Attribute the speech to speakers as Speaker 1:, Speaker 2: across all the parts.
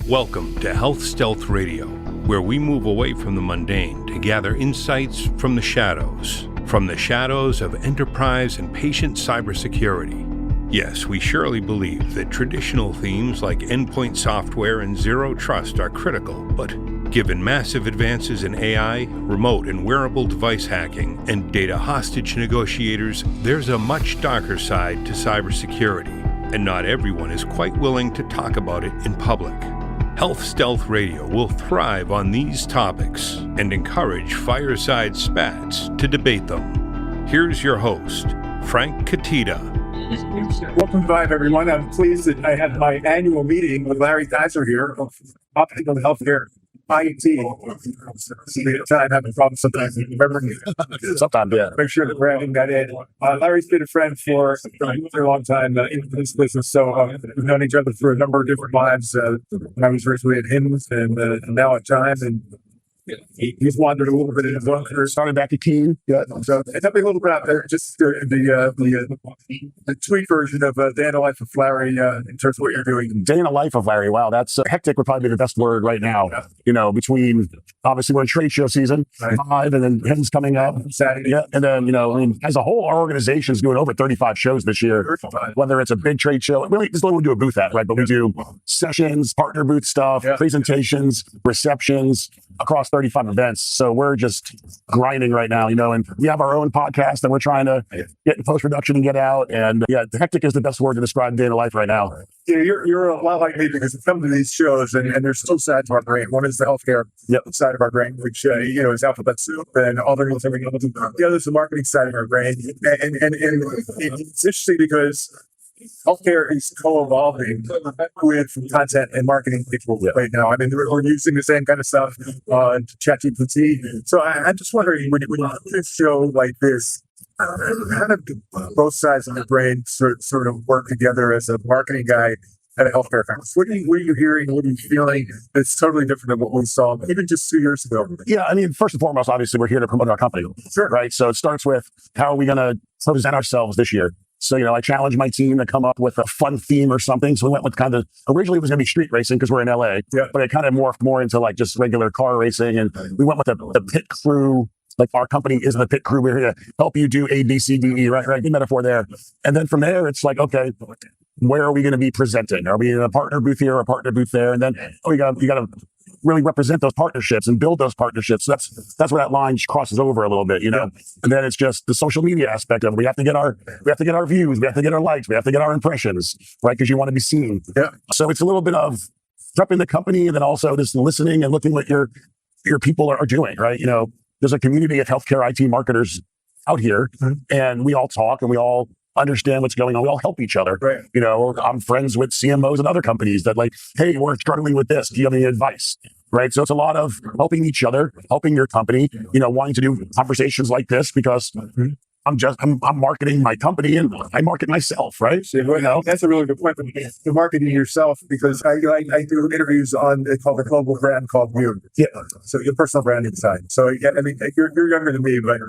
Speaker 1: Welcome to Health Stealth Radio, where we move away from the mundane to gather insights from the shadows of enterprise and patient cybersecurity. Yes, we surely believe that traditional themes like endpoint software and zero trust are critical, but given massive advances in AI, remote and wearable device hacking, and data hostage negotiators, there's a much darker side to cybersecurity, and not everyone is quite willing to talk about it in public. Health Stealth Radio will thrive on these topics and encourage fireside spats to debate them. Here's your host, Frank Cutitta.
Speaker 2: Welcome back, everyone. I'm pleased that I had my annual meeting with Larry Kaiser here of Optimum Healthcare IT. I'm having problems sometimes remembering it. Sometimes, yeah. Make sure that we're having that in. Larry's been a friend for a long time in this business, so we've known each other for a number of different lives. When I was originally at HIMSS and now at Time, and he's wandered a little bit in his own career. Started back at Keen. Yeah. So tell me a little bit out there, just the tweet version of Day in the Life of Larry in terms of what you're doing.
Speaker 3: Day in the life of Larry. Wow, that's hectic would probably be the best word right now. Yeah. You know, between obviously we're in trade show season, right. 5, and then HIMSS coming up
Speaker 2: Saturday.
Speaker 3: Yeah, and then as a whole, our organization is doing over 35 shows this year. Whether it's a big trade show, we just don't do a booth at, right? But we do sessions, partner booth stuff, presentations, receptions across 35 events. So we're just grinding right now, and we have our own podcast that we're trying to get in post-production and get out. And the hectic is the best word to describe day in the life right now.
Speaker 2: Yeah, you're a lot like me because you come to these shows and there's two sides of our brain. One is the healthcare side of our brain, which is alphabet soup and all the everything else. The other is the marketing side of our brain. And it's interesting because healthcare is co-evolving with content and marketing people right now. I mean, we're using the same kind of stuff on ChatGPT. So I'm just wondering, when you do a show like this, how do both sides of the brain sort of work together as a marketing guy at a healthcare conference? What are you hearing? What are you feeling that's totally different than what we saw even just 2 years ago?
Speaker 3: Yeah, I mean, first and foremost, obviously, we're here to promote our company.
Speaker 2: Sure.
Speaker 3: Right? So it starts with, how are we going to present ourselves this year? So, I challenged my team to come up with a fun theme or something. So we went with originally it was going to be street racing because we're in LA, but it kind of morphed more into like just regular car racing. And we went with the pit crew. Like, our company is the pit crew. We're here to help you do A, B, C, D, E, right? Good metaphor there. And then from there, it's like, okay, where are we going to be presenting? Are we in a partner booth here or a partner booth there? And then you got to really represent those partnerships and build those partnerships. So that's where that line crosses over a little bit, And then it's just the social media aspect of it. We have to get our views, we have to get our likes, we have to get our impressions, right? Because you want to be seen.
Speaker 2: Yeah.
Speaker 3: So it's a little bit of prepping the company and then also just listening and looking what your people are doing, right? There's a community of healthcare IT marketers out here, and we all talk and we all understand what's going on. We all help each other.
Speaker 2: Right.
Speaker 3: I'm friends with CMOs and other companies that hey, we're struggling with this. Do you have any advice? Right. So it's a lot of helping each other, helping your company, wanting to do conversations like this because I'm marketing my company and I market myself, right?
Speaker 2: That's a really good point. The marketing yourself, because I do interviews on called a global brand called You.
Speaker 3: Yeah.
Speaker 2: So your personal branding side. So I mean, you're younger than me, but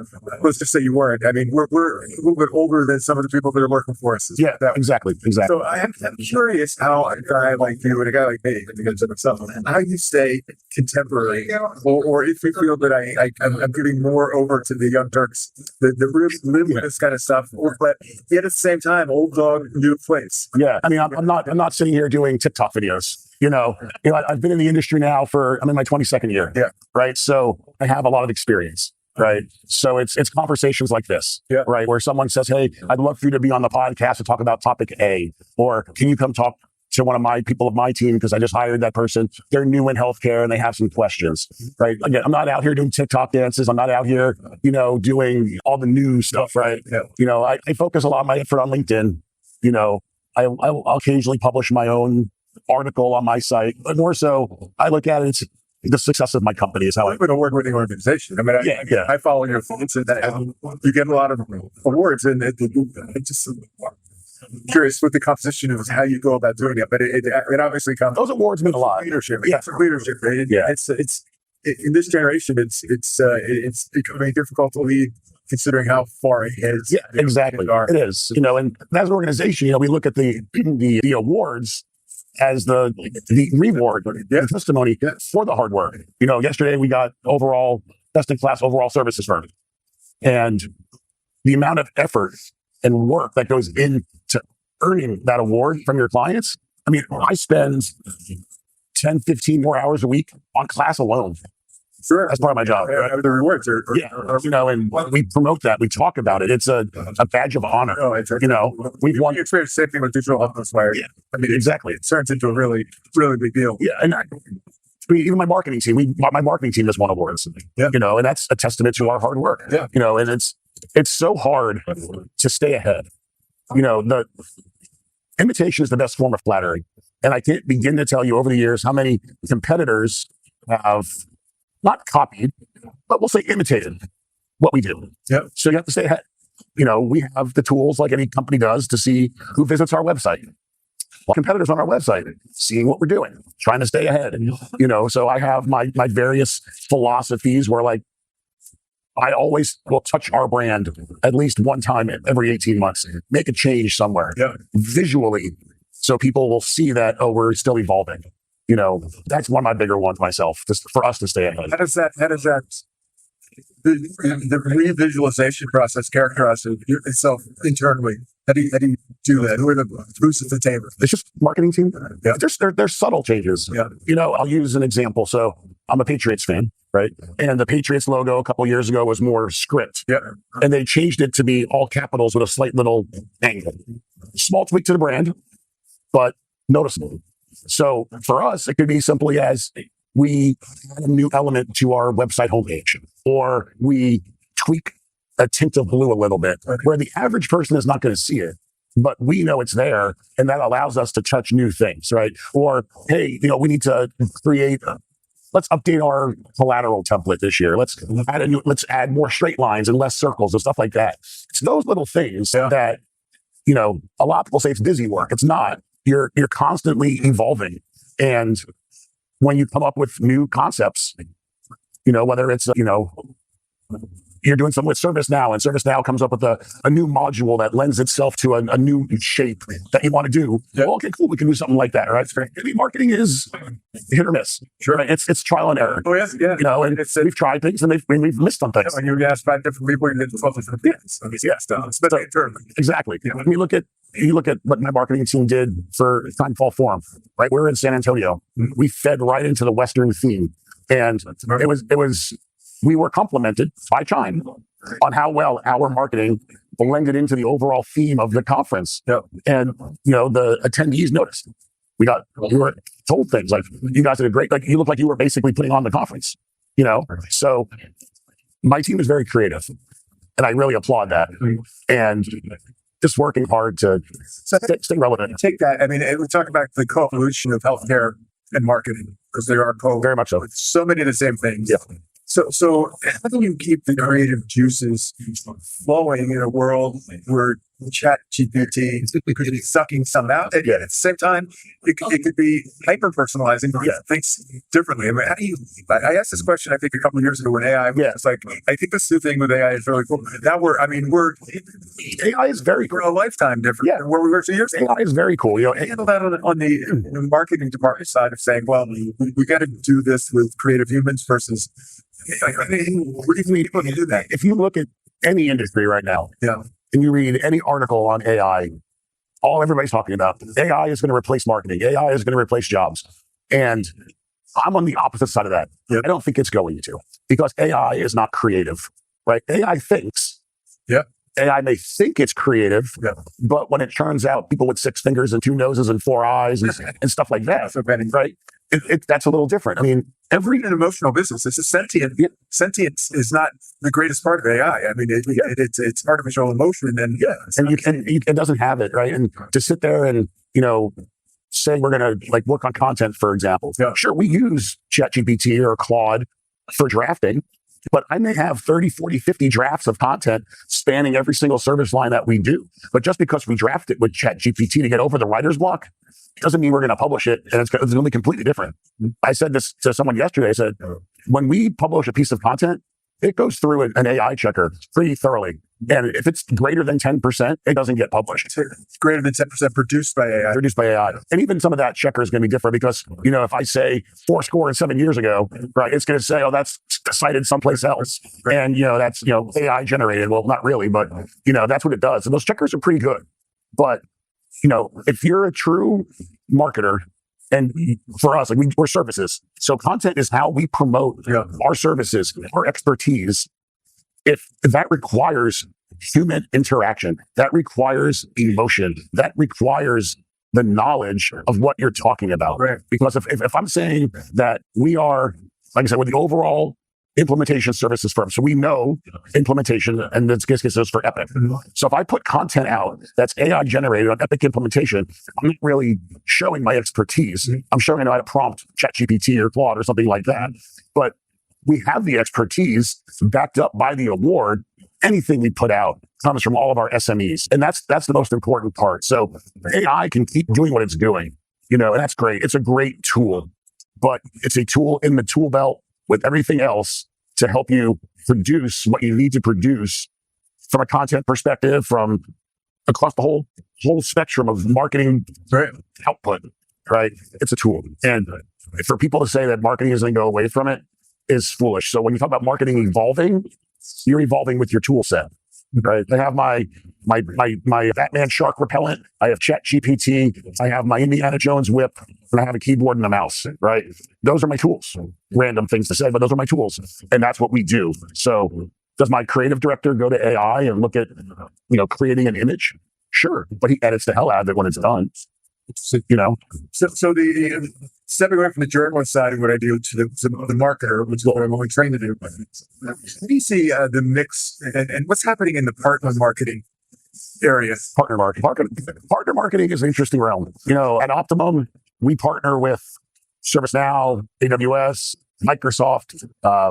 Speaker 2: let's just say you weren't. I mean, we're a little bit older than some of the people that are working for us.
Speaker 3: Yeah, exactly.
Speaker 2: So I'm curious how a guy like you and a guy like me, because of myself, how you stay contemporary, or if you feel that I'm giving more over to the young Turks, the really live with this kind of stuff, but yet at the same time, old dog, new place.
Speaker 3: Yeah, I mean, I'm not sitting here doing TikTok videos. I've been in the industry now I'm in my 22nd year.
Speaker 2: Yeah.
Speaker 3: Right. So I have a lot of experience. Right. So it's conversations like this.
Speaker 2: Yeah.
Speaker 3: Right. Where someone says, hey, I'd love for you to be on the podcast to talk about topic A, or can you come talk to one of my people of my team because I just hired that person. They're new in healthcare and they have some questions, right? Again, I'm not out here doing TikTok dances. I'm not out here, doing all the new stuff, right?
Speaker 2: Yeah.
Speaker 3: I focus a lot of my effort on LinkedIn. I'll occasionally publish my own article on my site, but more so I look at it, it's the success of my company is how
Speaker 2: I'm an award-winning organization. I mean, I follow your thoughts and you get a lot of awards and it just... curious what the composition is, how you go about doing it, but it obviously comes.
Speaker 3: Those awards mean a lot.
Speaker 2: Leadership,
Speaker 3: leadership.
Speaker 2: Right? It's in this generation, it's becoming difficult to lead, considering how far ahead.
Speaker 3: Yeah, exactly. It is. And as an organization, we look at the awards, as the reward, the testimony for the hard work. Yesterday we got overall best in class overall services firm, and the amount of effort and work that goes into earning that award from your clients. I mean, I spend 10, 15 more hours a week on class alone.
Speaker 2: Sure.
Speaker 3: That's part of my job. Right?
Speaker 2: The rewards are
Speaker 3: and we promote that. We talk about it. It's a badge of honor.
Speaker 2: Oh, it's
Speaker 3: we've won.
Speaker 2: You experience the same thing with digital health inspired.
Speaker 3: Yeah. I mean, exactly.
Speaker 2: It turns into a really, really big deal.
Speaker 3: Yeah. And even my marketing team, my marketing team just won awards.
Speaker 2: Yeah.
Speaker 3: And that's a testament to our hard work.
Speaker 2: Yeah.
Speaker 3: And it's so hard to stay ahead. The imitation is the best form of flattery. And I can't begin to tell you over the years how many competitors have not copied, but we'll say imitated what we do.
Speaker 2: Yep.
Speaker 3: So you have to stay ahead. We have the tools like any company does to see who visits our website. Well, competitors on our website, seeing what we're doing, trying to stay ahead. So I have my various philosophies where I always will touch our brand at least one time every 18 months, make a change somewhere visually. So people will see that, we're still evolving. That's one of my bigger ones myself, just for us to stay ahead.
Speaker 2: How does that the revisualization process characterize itself internally? How do you do that? Who are who's at the table?
Speaker 3: It's just marketing team.
Speaker 2: Yeah.
Speaker 3: There's subtle changes.
Speaker 2: Yeah.
Speaker 3: I'll use an example. So I'm a Patriots fan, right? And the Patriots logo a couple of years ago was more script.
Speaker 2: Yeah.
Speaker 3: And they changed it to be all capitals with a slight little angle. Small tweak to the brand, but noticeable. So for us, it could be simply as we add a new element to our website homepage, or we tweak a tint of blue a little bit, where the average person is not going to see it, but we know it's there, and that allows us to touch new things, right? Or, hey, we need to let's update our collateral template this year. Let's add more straight lines and less circles and stuff like that. It's those little things that, a lot of people say it's busy work. It's not. You're constantly evolving. And when you come up with new concepts, whether it's, you're doing something with ServiceNow, and ServiceNow comes up with a new module that lends itself to a new shape that you want to do. Yeah. Well, okay, cool. We can do something like that, right? Maybe marketing is hit or miss.
Speaker 2: Sure.
Speaker 3: Right? It's trial and error.
Speaker 2: Oh, yes. Yeah.
Speaker 3: And we've tried things and we've missed some things.
Speaker 2: When you ask 5 different people, you get 12 different opinions.
Speaker 3: Exactly.
Speaker 2: Yeah.
Speaker 3: When you look at what my marketing team did for Timefall Forum, right? We're in San Antonio. Mm-hmm. We fed right into the Western theme. And we were complimented by Chime on how well our marketing blended into the overall theme of the conference.
Speaker 2: Yep.
Speaker 3: And, the attendees noticed. We were told things like, you guys did a great, you look like you were basically putting on the conference, So my team is very creative, and I really applaud that. And just working hard to stay relevant.
Speaker 2: Take that. I mean, we talk about the co-evolution of healthcare and marketing, because there are
Speaker 3: very much so.
Speaker 2: So many of the same things.
Speaker 3: Yeah.
Speaker 2: So how do you keep the creative juices flowing in a world where ChatGPT could be sucking some out, and yet at the same time, it could be hyper personalizing things differently? I mean, how do you? I asked this question, I think, a couple of years ago when AI. It's like, I think this new thing with AI is really cool. Now we're
Speaker 3: AI is very cool.
Speaker 2: A lifetime different than where we were 2 years ago.
Speaker 3: AI is very cool.
Speaker 2: Handle that on the marketing department side of saying, well, we got to do this with creative humans versus. I mean, where do you think people can do that?
Speaker 3: If you look at any industry right now, and you read any article on AI, all everybody's talking about AI is going to replace marketing. AI is going to replace jobs. And I'm on the opposite side of that. I don't think it's going to, because AI is not creative, right? AI thinks. AI may think it's creative, but when it turns out people with 6 fingers and 2 noses and 4 eyes and stuff like that, right? That's a little different. I mean,
Speaker 2: every emotional business is sentient. Sentience is not the greatest part of AI. I mean, it's artificial emotion, and
Speaker 3: it doesn't have it, right? And to sit there and say we're going to work on content, for example. Sure, we use ChatGPT or Claude for drafting, but I may have 30, 40, 50 drafts of content spanning every single service line that we do. But just because we draft it with ChatGPT to get over the writer's block, doesn't mean we're going to publish it and it's going to be completely different. I said this to someone yesterday. I said, when we publish a piece of content, it goes through an AI checker pretty thoroughly. And if it's greater than 10%, it doesn't get published.
Speaker 2: It's greater than 10% produced by AI.
Speaker 3: Produced by AI. And even some of that checker is going to be different because, you know, if I say 7 years ago, right, it's going to say, oh, that's cited someplace else. And, you know, that's, you know, AI generated. Well, not really, but, you know, that's what it does. And those checkers are pretty good. But, you know, if you're a true marketer, and for us, like we're services. So content is how we promote our services, our expertise. If that requires human interaction, that requires emotion, that requires the knowledge of what you're talking about.
Speaker 2: Right.
Speaker 3: Because if I'm saying that we are, like I said, we're the overall implementation services firm. So we know implementation, and this is for Epic. So if I put content out that's AI generated on Epic implementation, I'm not really showing my expertise. I'm showing how to prompt ChatGPT or Claude or something like that. But we have the expertise backed up by the award. Anything we put out comes from all of our SMEs. And that's the most important part. So AI can keep doing what it's doing, you know, and that's great. It's a great tool, but it's a tool in the tool belt with everything else to help you produce what you need to produce from a content perspective, from across the whole spectrum of marketing output, right? It's a tool. And for people to say that marketing is going to go away from it is foolish. So when you talk about marketing evolving, you're evolving with your tool set, right? I have my Batman shark repellent. I have ChatGPT. I have my Indiana Jones whip, and I have a keyboard and a mouse, right? Those are my tools. Random things to say, but those are my tools. And that's what we do. So does my creative director go to AI and look at, you know, creating an image? Sure. But he edits the hell out of it when it's done. You know?
Speaker 2: So the stepping away from the journalist side of what I do to the marketer, which is what I'm only trained to do. How do you see the mix and what's happening in the partner marketing area?
Speaker 3: Partner marketing is an interesting realm. You know, at Optimum, we partner with ServiceNow, AWS, Microsoft, a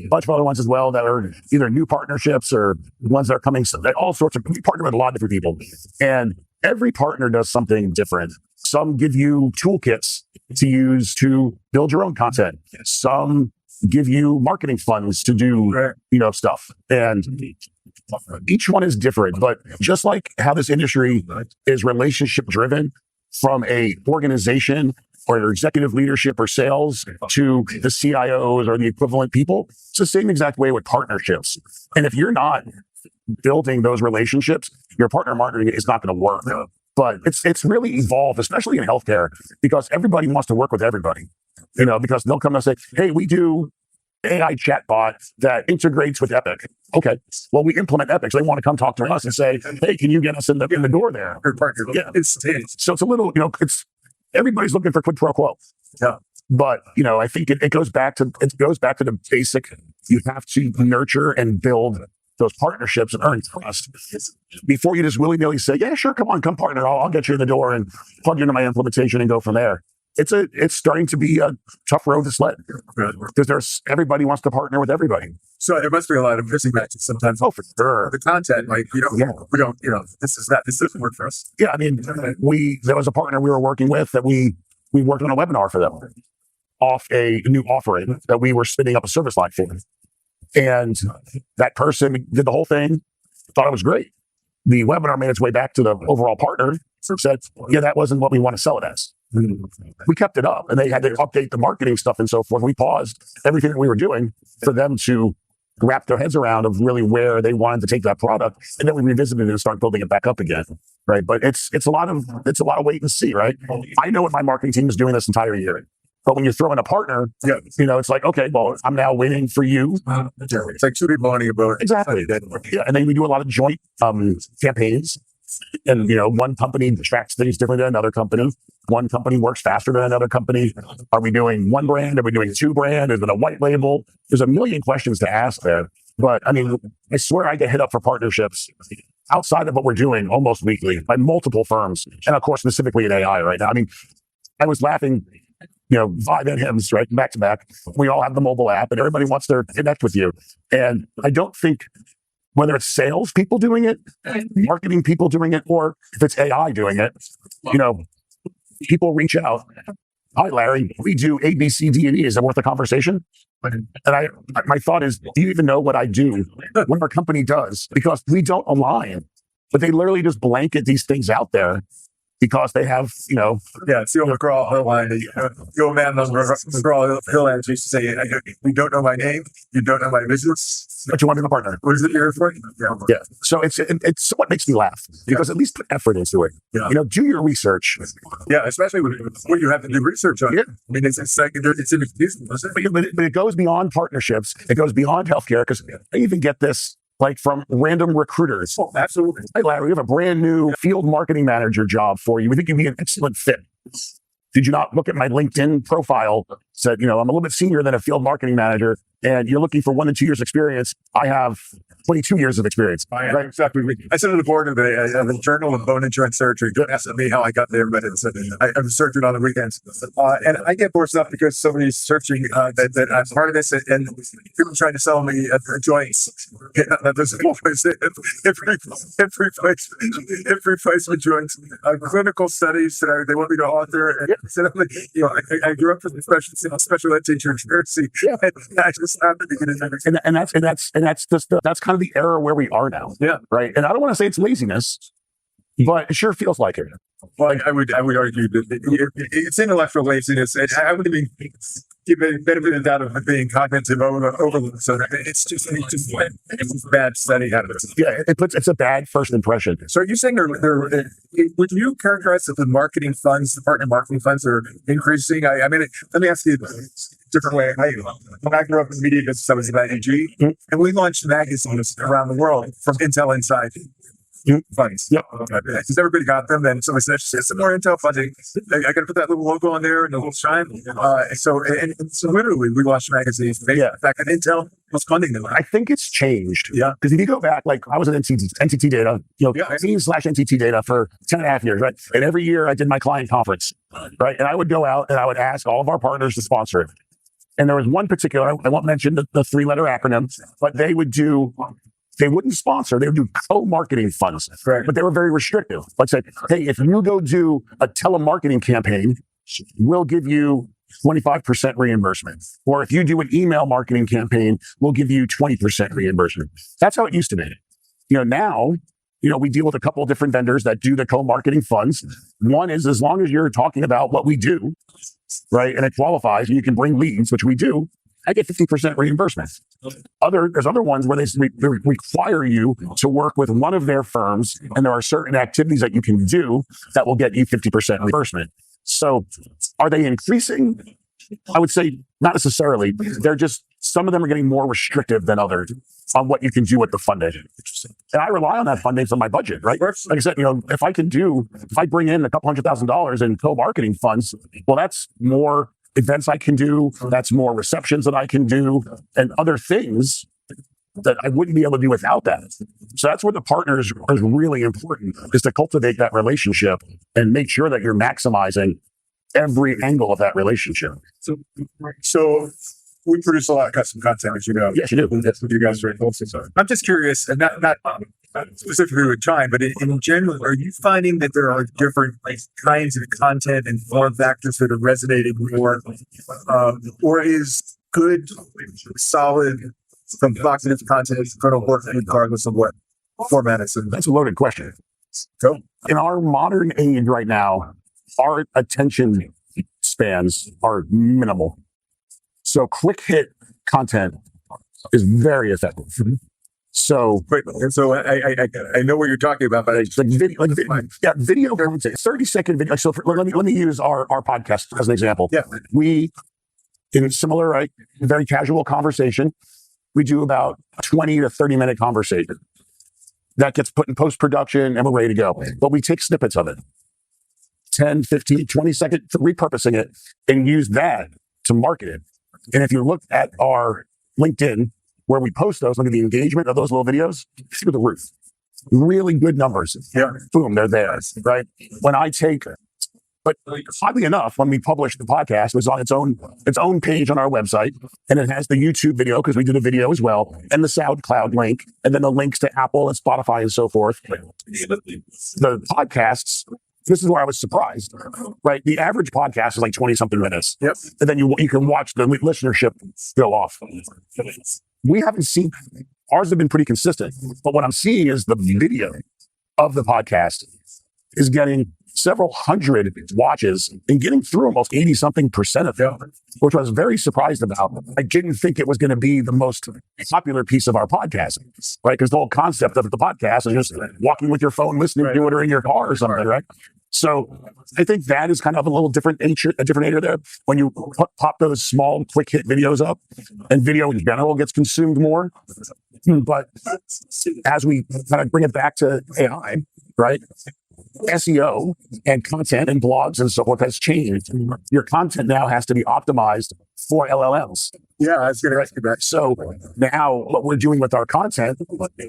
Speaker 3: bunch of other ones as well that are either new partnerships or ones that are coming. All sorts of, we partner with a lot of different people. And every partner does something different. Some give you toolkits to use to build your own content. Some give you marketing funds to do, you know, stuff. And each one is different. But just like how this industry is relationship driven from a organization or executive leadership or sales to the CIOs or the equivalent people, it's the same exact way with partnerships. And if you're not building those relationships, your partner marketing is not going to work. But it's really evolved, especially in healthcare, because everybody wants to work with everybody. You know, because they'll come and say, "Hey, we do AI chatbot that integrates with Epic." Okay, well, we implement Epic, so they want to come talk to us and say, "Hey, can you get us in the door there?"
Speaker 2: Your partner,
Speaker 3: So it's a little, you know, it's everybody's looking for quid pro quo.
Speaker 2: Yeah.
Speaker 3: But, you know, I think it goes back to the basic. You have to nurture and build those partnerships and earn trust before you just willy-nilly say, "Yeah, sure, come partner. I'll get you in the door and plug you into my implementation and go from there." It's starting to be a tough road to sled because everybody wants to partner with everybody.
Speaker 2: So there must be a lot of missing matches sometimes.
Speaker 3: Oh, for sure.
Speaker 2: The content, like, we don't, you know, this doesn't work for us.
Speaker 3: Yeah. I mean, there was a partner we were working with that we worked on a webinar for them off a new offering that we were spinning up a service line for. And that person did the whole thing, thought it was great. The webinar made its way back to the overall partner, said, "Yeah, that wasn't what we want to sell it as." We kept it up, and they had to update the marketing stuff and so forth. We paused everything that we were doing for them to wrap their heads around of really where they wanted to take that product, and then we revisited it and start building it back up again, right? But it's a lot of wait and see, right? I know what my marketing team is doing this entire year. But when you throw in a partner, you know, it's like, okay, well, I'm now waiting for you.
Speaker 2: It's like two people owning a boat.
Speaker 3: Exactly. Yeah, and then we do a lot of joint campaigns. And, you know, one company tracks things differently than another company. One company works faster than another company. Are we doing one brand? Are we doing two brand? Is it a white label? There's a million questions to ask there. But, I mean, I swear I get hit up for partnerships outside of what we're doing almost weekly by multiple firms. And, of course, specifically in AI right now. I mean, I was laughing. You know, Vibe and HIMSS, right, back to back. We all have the mobile app, and everybody wants to connect with you. And I don't think whether it's sales people doing it, marketing people doing it, or if it's AI doing it, you know, people reach out. "Hi, Larry, we do A, B, C, D, and E. Is it worth a conversation?" And my thought is, do you even know what I do, what our company does? Because we don't align, but they literally just blanket these things out there because they have,
Speaker 2: Yeah, it's the old McGraw Hill line. The old man on McGraw Hill line used to say, "You don't know my name, you don't know my business,
Speaker 3: but you want to be a partner."
Speaker 2: What is it you're for?
Speaker 3: Yeah. So it's what makes me laugh because at least put effort into it.
Speaker 2: Yeah.
Speaker 3: Do your research.
Speaker 2: Yeah, especially when you have to do research on it. I mean, it's inexcusable, isn't it?
Speaker 3: But it goes beyond partnerships. It goes beyond healthcare because I even get this from random recruiters.
Speaker 2: Oh, absolutely.
Speaker 3: Hey, Larry, we have a brand new field marketing manager job for you. We think you'd be an excellent fit. Did you not look at my LinkedIn profile? Said, I'm a little bit senior than a field marketing manager, and you're looking for 1 to 2 years experience. I have 22 years of experience.
Speaker 2: Right? Exactly. I sit on the board of the Journal of Bone and Joint Surgery. Don't ask me how I got there, but I'm surgeon on the weekends. And I get bored stuff because somebody's searching that I'm part of this, and people trying to sell me joints. There's always every place with joints. Clinical studies that they want me to author. And I grew up as a special ed teacher in Jersey. And I just happened to get in there.
Speaker 3: And that's kind of the era where we are now.
Speaker 2: Yeah.
Speaker 3: Right. And I don't want to say it's laziness, but it sure feels like it.
Speaker 2: Well, I would argue that it's intellectual laziness. I would even give it benefit of the doubt of it being cognitive overload. So it's just bad study habits.
Speaker 3: Yeah, it's a bad first impression.
Speaker 2: So are you saying would you characterize that the marketing funds, the partner marketing funds, are increasing? I mean, let me ask you a different way. When I grew up in the media business, I was at AG, and we launched magazines around the world from Intel Inside. Funds. Yep. Because everybody got them, then somebody said, some more Intel funding. I got to put that little logo on there and a little shine. So literally, we launched magazines. Yeah. Back at Intel was funding them.
Speaker 3: I think it's changed.
Speaker 2: Yeah.
Speaker 3: Because if you go back, I was at NTT Data, /NTT Data for 10 and a half years, right? And every year I did my client conference, right? And I would go out and I would ask all of our partners to sponsor it. And there was one particular, I won't mention the 3-letter acronym, but they wouldn't sponsor, they would do co-marketing funds.
Speaker 2: Correct.
Speaker 3: But they were very restrictive. Like say, hey, if you go do a telemarketing campaign, we'll give you 25% reimbursement. Or if you do an email marketing campaign, we'll give you 20% reimbursement. That's how it used to be. Now, we deal with a couple of different vendors that do the co-marketing funds. One is as long as you're talking about what we do, right, and it qualifies and you can bring leads, which we do, I get 50% reimbursement. There's other ones where they require you to work with one of their firms, and there are certain activities that you can do that will get you 50% reimbursement. So are they increasing? I would say not necessarily. They're just, some of them are getting more restrictive than others on what you can do with the funding. Interesting. And I rely on that funding for my budget, right? Like I said, if I bring in a couple $100,000 in co-marketing funds, well, that's more events I can do, that's more receptions that I can do, and other things that I wouldn't be able to do without that. So that's where the partner is really important, is to cultivate that relationship and make sure that you're maximizing every angle of that relationship.
Speaker 2: So we produce a lot of custom content, as you know.
Speaker 3: Yes, you do.
Speaker 2: That's what you guys are involved in. I'm just curious, and not specifically with Chime, but in general, are you finding that there are different kinds of content and form factors that are resonating more, or is good, solid, provocative content going to work regardless of what format it's in?
Speaker 3: That's a loaded question.
Speaker 2: Go.
Speaker 3: In our modern age right now, our attention spans are minimal. So quick hit content is very effective. Mm-hmm. So,
Speaker 2: I know what you're talking about, but
Speaker 3: video content, 30-second video. So let me use our podcast as an example.
Speaker 2: Yeah.
Speaker 3: We, in a similar, very casual conversation, we do about 20 to 30-minute conversation. That gets put in post-production and we're ready to go. But we take snippets of it, 10, 15, 20 seconds, repurposing it and use that to market it. And if you look at our LinkedIn, where we post those, look at the engagement of those little videos, through the roof. Really good numbers.
Speaker 2: Yeah.
Speaker 3: Boom, they're there, right? But oddly enough, when we published the podcast, it was on its own page on our website, and it has the YouTube video, because we did a video as well, and the SoundCloud link, and then the links to Apple and Spotify and so forth. The podcasts, this is where I was surprised, right? The average podcast is like 20 something minutes.
Speaker 2: Yep.
Speaker 3: And then you can watch the listenership go off. We haven't seen, ours have been pretty consistent, but what I'm seeing is the video of the podcast is getting several hundred watches and getting through almost 80 something percent of them, which I was very surprised about. I didn't think it was going to be the most popular piece of our podcast, right? Because the whole concept of the podcast is just walking with your phone, listening to it, or in your car or something, right? So I think that is kind of a little different nature there. When you pop those small, quick hit videos up, and video in general gets consumed more. But as we kind of bring it back to AI, right? SEO and content and blogs and so forth has changed. Your content now has to be optimized for LLMs.
Speaker 2: Yeah, I was going to ask you that.
Speaker 3: So now what we're doing with our content,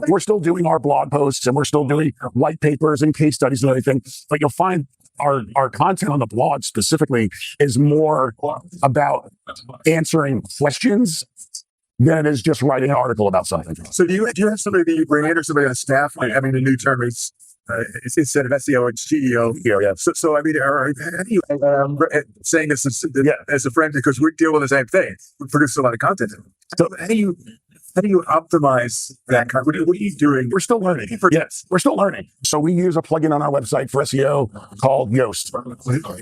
Speaker 3: we're still doing our blog posts and we're still doing white papers and case studies and everything, but you'll find our content on the blog specifically is more about answering questions than it is just writing an article about something.
Speaker 2: So do you have somebody that you bring in or somebody on staff? I mean, the new term is instead of SEO, it's CEO.
Speaker 3: Yeah.
Speaker 2: So I mean, how do you, saying this as a friend, because we deal with the same thing. We produce a lot of content. So how do you optimize that? What are you doing?
Speaker 3: We're still learning. Yes, we're still learning. So we use a plugin on our website for SEO called Yoast.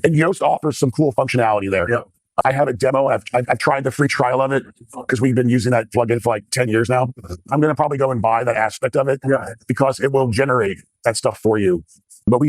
Speaker 3: And Yoast offers some cool functionality there.
Speaker 2: Yeah.
Speaker 3: I have a demo. I've tried the free trial of it because we've been using that plugin for like 10 years now. I'm going to probably go and buy that aspect of it because it will generate that stuff for you. But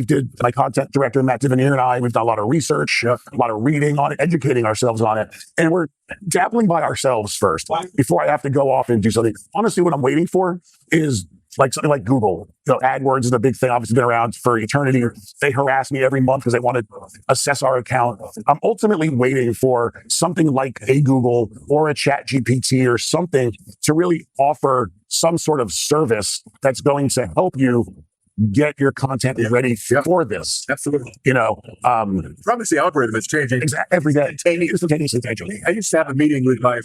Speaker 3: my content director, Matt Divinier, and I, we've done a lot of research, a lot of reading on it, educating ourselves on it. And we're dabbling by ourselves first before I have to go off and do something. Honestly, what I'm waiting for is like something like Google. AdWords is a big thing, obviously been around for eternity. They harass me every month because they want to assess our account. I'm ultimately waiting for something like a Google or a ChatGPT or something to really offer some sort of service that's going to help you get your content ready for this.
Speaker 2: Absolutely.
Speaker 3: Probably
Speaker 2: the algorithm is changing
Speaker 3: every day. Instantaneously changing.
Speaker 2: I used to have a meeting with my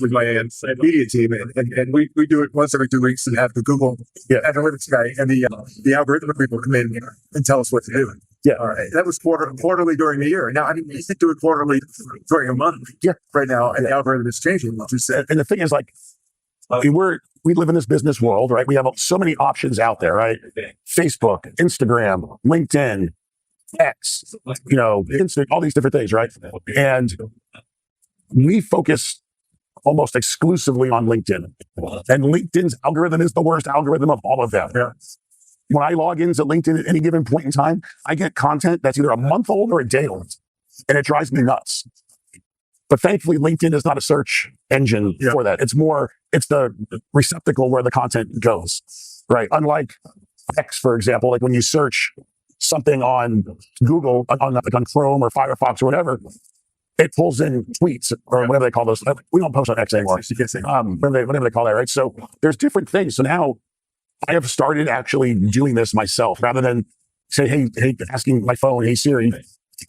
Speaker 2: media team, and we do it once every 2 weeks and have the Google analytics guy and the algorithm people come in and tell us what to do.
Speaker 3: Yeah.
Speaker 2: All right. That was quarterly during the year. Now, I mean, you can do it quarterly during a month.
Speaker 3: Yeah.
Speaker 2: Right now, and the algorithm is changing.
Speaker 3: And the thing is, like, we live in this business world, right? We have so many options out there, right? Facebook, Instagram, LinkedIn, X, Instant, all these different things, right? And we focus almost exclusively on LinkedIn. And LinkedIn's algorithm is the worst algorithm of all of them.
Speaker 2: Yeah.
Speaker 3: When I log into LinkedIn at any given point in time, I get content that's either a month old or a day old. And it drives me nuts. But thankfully, LinkedIn is not a search engine for that. It's the receptacle where the content goes, right? Unlike X, for example, like when you search something on Google, on Chrome or Firefox or whatever, it pulls in tweets or whatever they call those. We don't post on X anymore. Whatever they call that, right? So there's different things. So now I have started actually doing this myself rather than say, hey, asking my phone, hey Siri,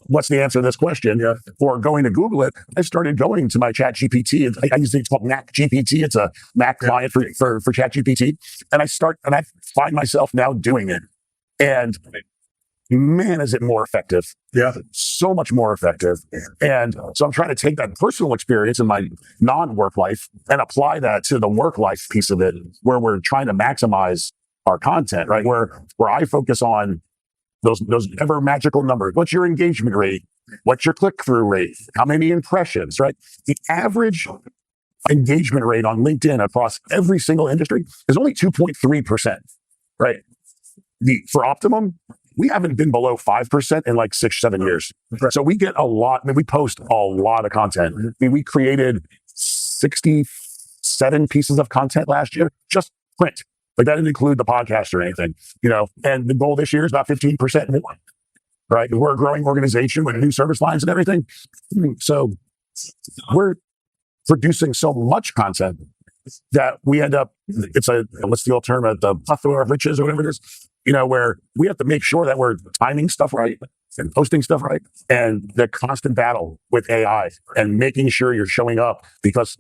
Speaker 3: what's the answer to this question? Or going to Google it. I started going to my ChatGPT. I use it's called Mac GPT. It's a Mac client for ChatGPT. And I find myself now doing it. And man, is it more effective.
Speaker 2: Yeah.
Speaker 3: So much more effective. And so I'm trying to take that personal experience in my non-work life and apply that to the work life piece of it, where we're trying to maximize our content, right? Where I focus on those ever magical numbers. What's your engagement rate? What's your click-through rate? How many impressions, right? The average engagement rate on LinkedIn across every single industry is only 2.3%, right? For Optimum, we haven't been below 5% in like 6-7 years. So we get a lot. I mean, we post a lot of content. I mean, we created 67 pieces of content last year, just print. Like that didn't include the podcast or anything, and the goal this year is about 15% more, right? We're a growing organization with new service lines and everything. So we're producing so much content that we end up, what's the old term, the plethora of riches or whatever it is, where we have to make sure that we're timing stuff right and posting stuff right. And the constant battle with AI and making sure you're showing up, because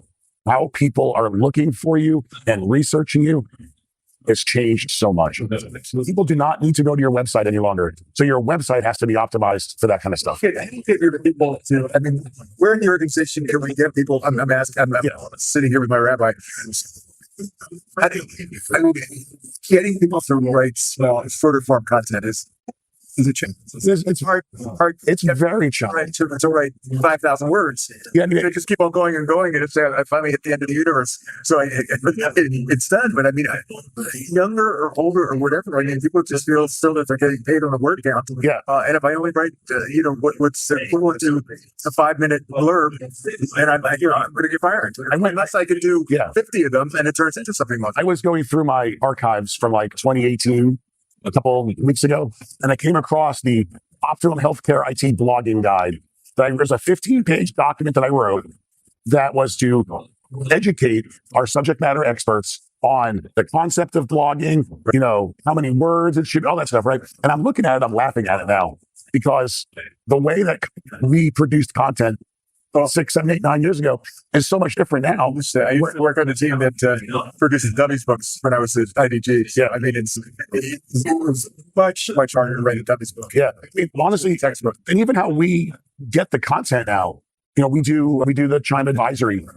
Speaker 3: how people are looking for you and researching you has changed so much. People do not need to go to your website any longer. So your website has to be optimized for that kind of stuff.
Speaker 2: I get people to, I mean, where in the organization can we get people? I'm asking, I'm sitting here with my rabbi. Getting people to write small, shorter form content is a challenge. It's hard.
Speaker 3: It's very challenging
Speaker 2: to write 5,000 words.
Speaker 3: Yeah, I mean,
Speaker 2: they just keep on going and going, and it's I finally hit the end of the universe. So it's done. But I mean, younger or older or whatever. I mean, people just feel still that they're getting paid on a word count.
Speaker 3: Yeah.
Speaker 2: And if I only write, what's equivalent to a 5-minute blurb, and I'm going to get fired. Unless I could do 50 of them, and it turns into something like that.
Speaker 3: I was going through my archives from like 2018. A couple of weeks ago, and I came across the Optimum Healthcare IT blogging guide. There's a 15-page document that I wrote that was to educate our subject matter experts on the concept of blogging, how many words it should, all that stuff, right? And I'm looking at it, I'm laughing at it now, because the way that we produced content 6, 7, 8, 9 years ago is so much different now.
Speaker 2: I used to work on the team that produces dummies books when I was at IDG. Yeah, I mean, it was much harder to write a dummies book.
Speaker 3: Yeah, I mean, honestly, textbook. And even how we get the content now, we do the Chime advisory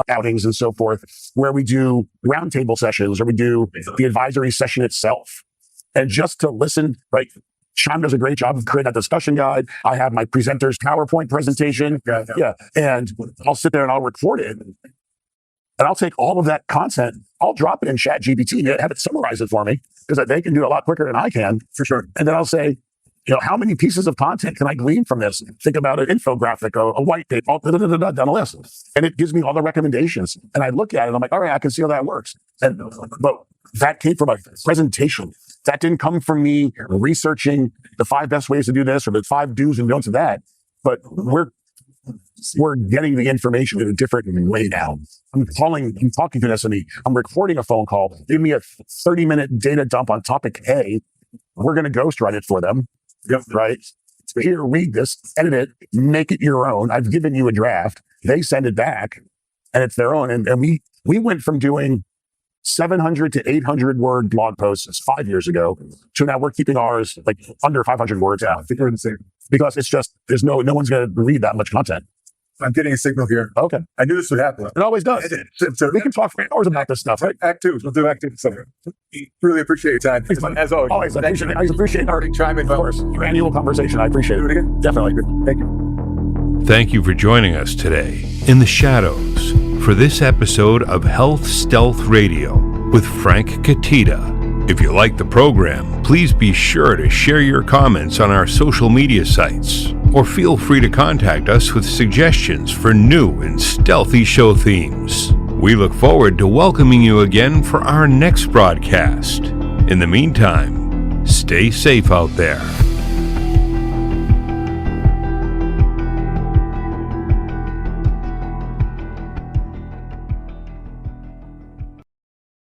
Speaker 3: outings and so forth, where we do roundtable sessions, or we do the advisory session itself, and just to listen, right? Chime does a great job of creating a discussion guide. I have my presenter's PowerPoint presentation. Yeah. And I'll sit there and I'll record it. And I'll take all of that content, I'll drop it in ChatGPT and have it summarize it for me, because they can do it a lot quicker than I can.
Speaker 2: For sure.
Speaker 3: And then I'll say, how many pieces of content can I glean from this? Think about an infographic, a white paper, down the list. And it gives me all the recommendations. And I look at it, I'm like, all right, I can see how that works. But that came from a presentation. That didn't come from me researching the 5 best ways to do this or the 5 do's and don'ts of that. But we're getting the information in a different way now. I'm talking to an SME. I'm recording a phone call. Give me a 30-minute data dump on topic A. We're going to ghostwrite it for them.
Speaker 2: Yep.
Speaker 3: Right? Here, read this, edit it, make it your own. I've given you a draft. They send it back, and it's their own. And we went from doing 700 to 800 word blog posts 5 years ago to now we're keeping ours like under 500 words now.
Speaker 2: I think we're in the same.
Speaker 3: Because it's just, no one's going to read that much content.
Speaker 2: I'm getting a signal here.
Speaker 3: Okay.
Speaker 2: I knew this would happen.
Speaker 3: It always does. So we can talk for hours about this stuff, right?
Speaker 2: Act 2. We'll do Act 2. So really appreciate your time. As always.
Speaker 3: I appreciate our
Speaker 2: Chime in,
Speaker 3: of course, your annual conversation. I appreciate
Speaker 2: do it again.
Speaker 3: Definitely.
Speaker 2: Thank you.
Speaker 1: Thank you for joining us today in the shadows for this episode of Health Stealth Radio with Frank Cutitta. If you like the program, please be sure to share your comments on our social media sites, or feel free to contact us with suggestions for new and stealthy show themes. We look forward to welcoming you again for our next broadcast. In the meantime, stay safe out there.